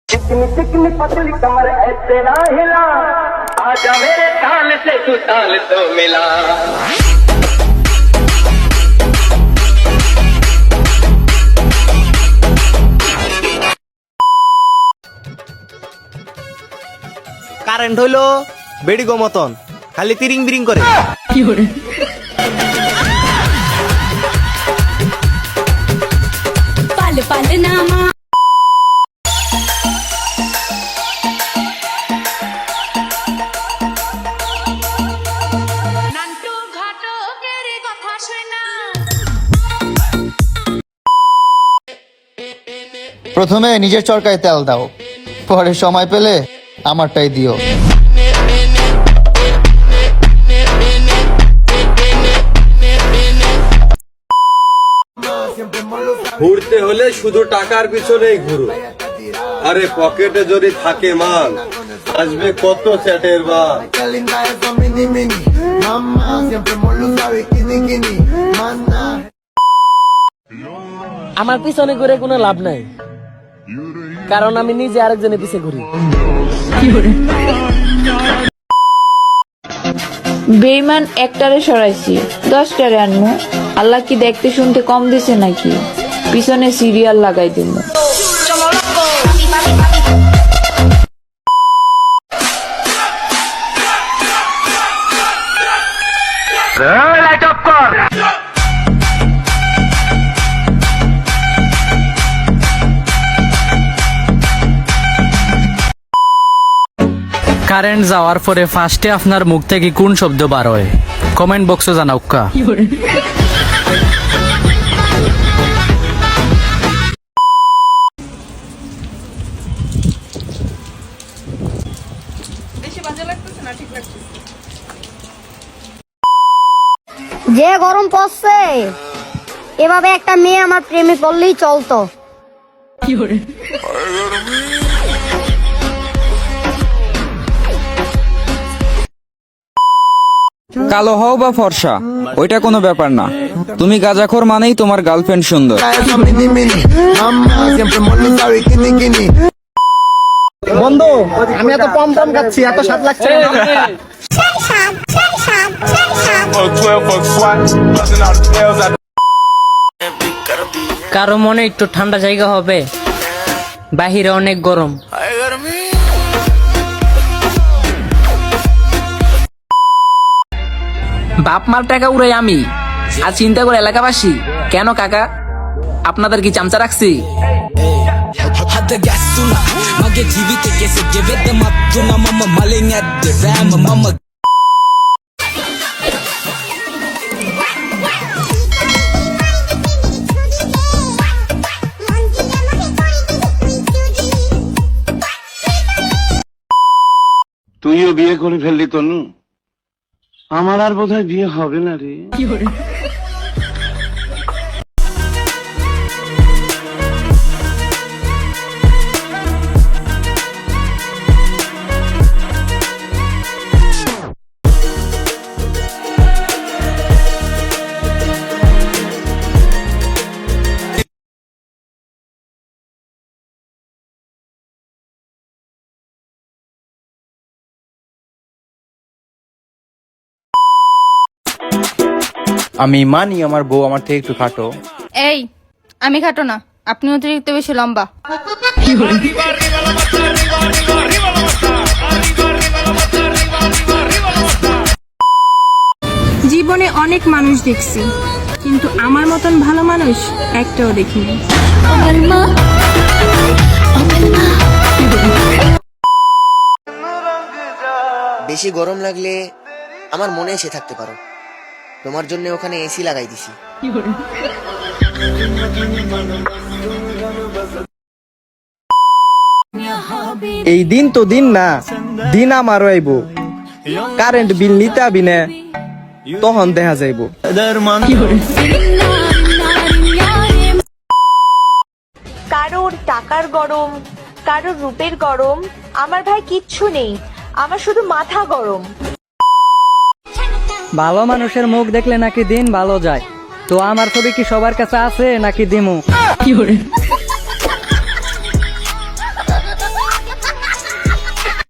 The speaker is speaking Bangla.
चिकनी चिकनी पतली कमर ऐसे ना हिला, आजा मेरे ताल से तू ताल तो मिला। কারেন্ট হইলো বেড়ি গো মতন খালি তিরিং বিরিং করে। পালে পালে নামা নান্টু ঘটকের কথা শোনা। প্রথমে নিজের চরকায় তেল দাও, পরে সময় পেলে আমারটাই দিও। ঘুরতে হলে শুধু টাকার পিছনেই ঘুরো, আরে পকেটে যদি থাকে মান আসবে কত চ্যাটের বার। আমার পিছনে ঘুরে কোনো লাভ নাই, কারণ আমি নিজে আরেকজনের পিছে ঘুরি। বেইমান একটারে সরাইছি 10টারে আনমু। আল্লাহ কি দেখতে শুনতে কম দিছে নাকি? পিছনে সিরিয়াল লাগাই দিল। লাইট অফ কর। কারেন্ট যাওয়ার পরে ফার্স্টে আপনার মুখ থেকে কোন শব্দ বার হয় কমেন্ট বক্সে জানাউকা। যে গরম পড়ছে, এভাবে একটা মেয়ে আমার প্রেমে পড়লেই চলতো। কালো হও বা ফর্সা ওইটা কোনো ব্যাপার না, তুমি গাঁজাখোর মানেই তোমার গার্লফ্রেন্ড সুন্দর। বন্ধু আমি এত পম পম খাচ্ছি, এত স্বাদ লাগছে না। কারো মনে একটু ঠান্ডা জায়গা হবে, বাহিরে অনেক গরম। বাপ মার টাকা উড়াই আমি, আর চিন্তা করে এলাকাবাসী কেন কাকা আপনাদের কি চামচা রাখছি? তুইও বিয়ে করে ফেললি তনু, আমার আর বোধহয় বিয়ে হবে না রে। আমি মানি আমার বউ আমার থেকে একটু খাটো। এই আমি খাটো না, আপনি অতিরিক্ত বেশি লম্বা। জীবনে অনেক মানুষ দেখছি, কিন্তু আমার মতন ভালো মানুষ একটাও দেখিনি। বেশি গরম লাগলে আমার মনে এসে থাকতে পারো, তোমার জন্য ওখানে এসি লাগাই দিছি। এই দিন তো দিন না, দিন আমারও আইব। কারেন্ট বিল নিতে আবি না, তখন দেখা যাইব। কারোর টাকার গরম, কারোর রূপের গরম, আমার ভাই কিচ্ছু নেই, আমার শুধু মাথা গরম। ভালো মানুষের মুখ দেখলে নাকি দিন ভালো যায়, তো আমার ছবি কি সবার কাছে আছে নাকি দিমু?